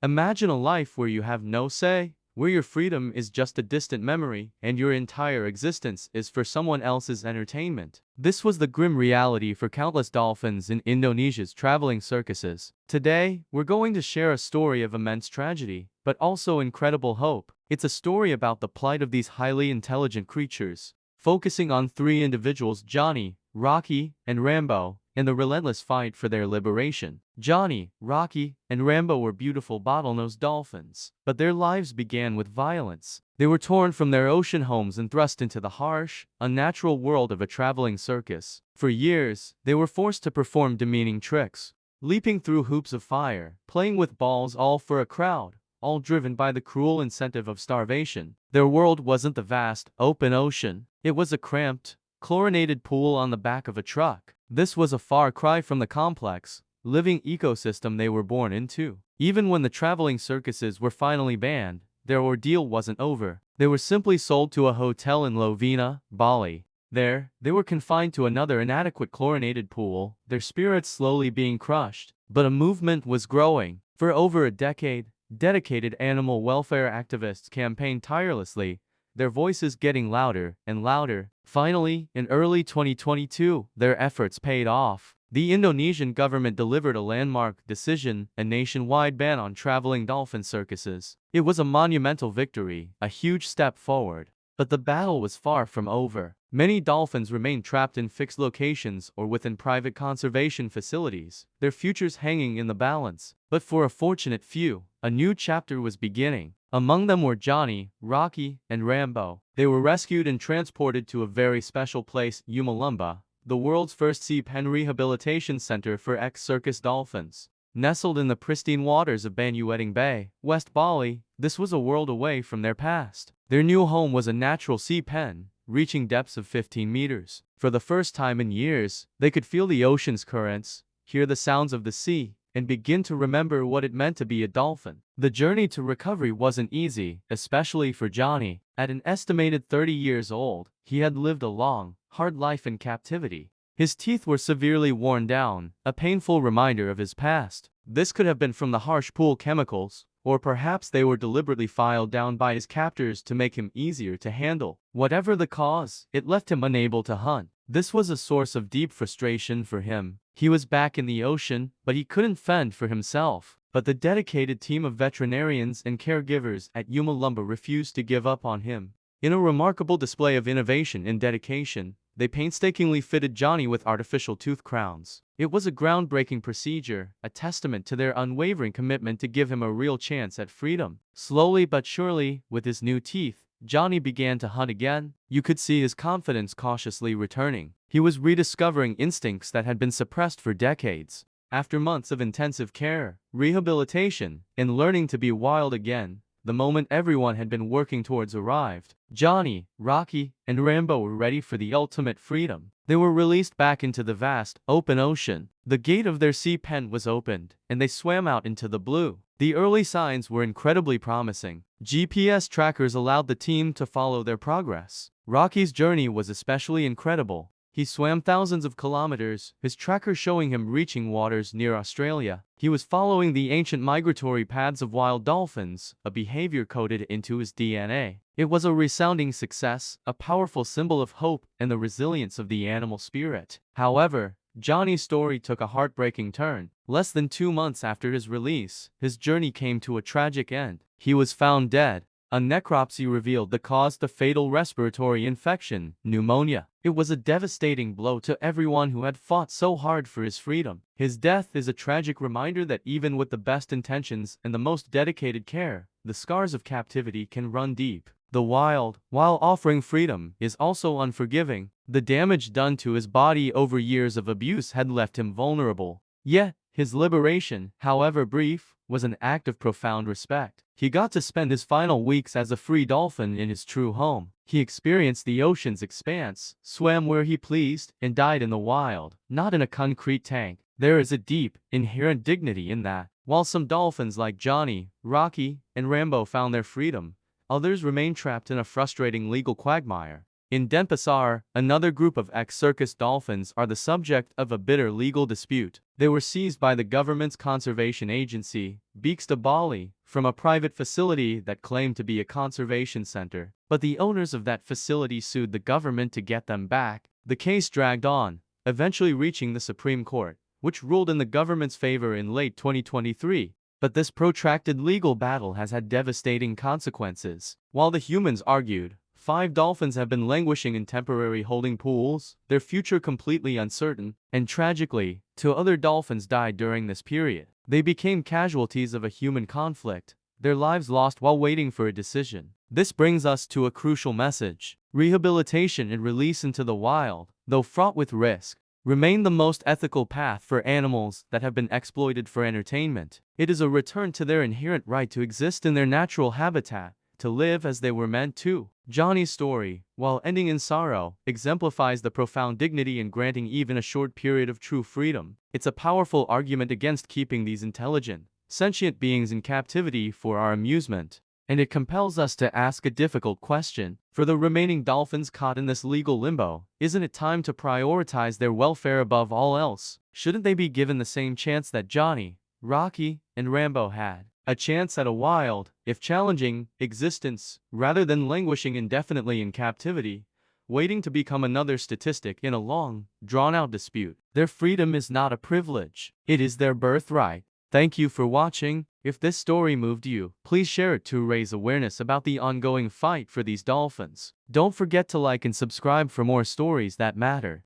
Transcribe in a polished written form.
Imagine a life where you have no say, where your freedom is just a distant memory, and your entire existence is for someone else's entertainment. This was the grim reality for countless dolphins in Indonesia's traveling circuses. Today, we're going to share a story of immense tragedy, but also incredible hope. It's a story about the plight of these highly intelligent creatures, focusing on three individuals: Johnny, Rocky, and Rambo, in the relentless fight for their liberation. Johnny, Rocky, and Rambo were beautiful bottlenose dolphins, but their lives began with violence. They were torn from their ocean homes and thrust into the harsh, unnatural world of a traveling circus. For years, they were forced to perform demeaning tricks, leaping through hoops of fire, playing with balls, all for a crowd, all driven by the cruel incentive of starvation. Their world wasn't the vast, open ocean. It was a cramped, chlorinated pool on the back of a truck. This was a far cry from the complex, living ecosystem they were born into. Even when the traveling circuses were finally banned, their ordeal wasn't over. They were simply sold to a hotel in Lovina, Bali. There, they were confined to another inadequate chlorinated pool, their spirits slowly being crushed. But a movement was growing. For over a decade, dedicated animal welfare activists campaigned tirelessly, their voices getting louder and louder. Finally, in early 2022, their efforts paid off. The Indonesian government delivered a landmark decision, a nationwide ban on traveling dolphin circuses. It was a monumental victory, a huge step forward. But the battle was far from over. Many dolphins remained trapped in fixed locations or within private conservation facilities, their futures hanging in the balance. But for a fortunate few, a new chapter was beginning. Among them were Johnny, Rocky, and Rambo. They were rescued and transported to a very special place, Umah Lumba, the world's first sea pen rehabilitation center for ex-circus dolphins. Nestled in the pristine waters of Banyueting Bay, West Bali, this was a world away from their past. Their new home was a natural sea pen, reaching depths of 15 meters. For the first time in years, they could feel the ocean's currents, hear the sounds of the sea, and begin to remember what it meant to be a dolphin. The journey to recovery wasn't easy, especially for Johnny. At an estimated 30 years old, he had lived a long, hard life in captivity. His teeth were severely worn down, a painful reminder of his past. This could have been from the harsh pool chemicals, or perhaps they were deliberately filed down by his captors to make him easier to handle. Whatever the cause, it left him unable to hunt. This was a source of deep frustration for him. He was back in the ocean, but he couldn't fend for himself. But the dedicated team of veterinarians and caregivers at Umah Lumba refused to give up on him. In a remarkable display of innovation and dedication, they painstakingly fitted Johnny with artificial tooth crowns. It was a groundbreaking procedure, a testament to their unwavering commitment to give him a real chance at freedom. Slowly but surely, with his new teeth, Johnny began to hunt again. You could see his confidence cautiously returning. He was rediscovering instincts that had been suppressed for decades. After months of intensive care, rehabilitation, and learning to be wild again, the moment everyone had been working towards arrived. Johnny, Rocky, and Rambo were ready for the ultimate freedom. They were released back into the vast, open ocean. The gate of their sea pen was opened, and they swam out into the blue. The early signs were incredibly promising. GPS trackers allowed the team to follow their progress. Rocky's journey was especially incredible. He swam thousands of kilometers, his tracker showing him reaching waters near Australia. He was following the ancient migratory paths of wild dolphins, a behavior coded into his DNA. It was a resounding success, a powerful symbol of hope and the resilience of the animal spirit. However, Johnny's story took a heartbreaking turn. Less than 2 months after his release, his journey came to a tragic end. He was found dead. A necropsy revealed the cause: the fatal respiratory infection, pneumonia. It was a devastating blow to everyone who had fought so hard for his freedom. His death is a tragic reminder that even with the best intentions and the most dedicated care, the scars of captivity can run deep. The wild, while offering freedom, is also unforgiving. The damage done to his body over years of abuse had left him vulnerable. Yet, his liberation, however brief, was an act of profound respect. He got to spend his final weeks as a free dolphin in his true home. He experienced the ocean's expanse, swam where he pleased, and died in the wild, not in a concrete tank. There is a deep, inherent dignity in that. While some dolphins like Johnny, Rocky, and Rambo found their freedom, others remain trapped in a frustrating legal quagmire. In Denpasar, another group of ex-circus dolphins are the subject of a bitter legal dispute. They were seized by the government's conservation agency, Beeks de Bali, from a private facility that claimed to be a conservation center. But the owners of that facility sued the government to get them back. The case dragged on, eventually reaching the Supreme Court, which ruled in the government's favor in late 2023. But this protracted legal battle has had devastating consequences. While the humans argued, 5 dolphins have been languishing in temporary holding pools, their future completely uncertain, and tragically, 2 other dolphins died during this period. They became casualties of a human conflict, their lives lost while waiting for a decision. This brings us to a crucial message. Rehabilitation and release into the wild, though fraught with risk, remain the most ethical path for animals that have been exploited for entertainment. It is a return to their inherent right to exist in their natural habitat, to live as they were meant to. Johnny's story, while ending in sorrow, exemplifies the profound dignity in granting even a short period of true freedom. It's a powerful argument against keeping these intelligent, sentient beings in captivity for our amusement. And it compels us to ask a difficult question. For the remaining dolphins caught in this legal limbo, isn't it time to prioritize their welfare above all else? Shouldn't they be given the same chance that Johnny, Rocky, and Rambo had? A chance at a wild, if challenging, existence, rather than languishing indefinitely in captivity, waiting to become another statistic in a long, drawn-out dispute. Their freedom is not a privilege. It is their birthright. Thank you for watching. If this story moved you, please share it to raise awareness about the ongoing fight for these dolphins. Don't forget to like and subscribe for more stories that matter.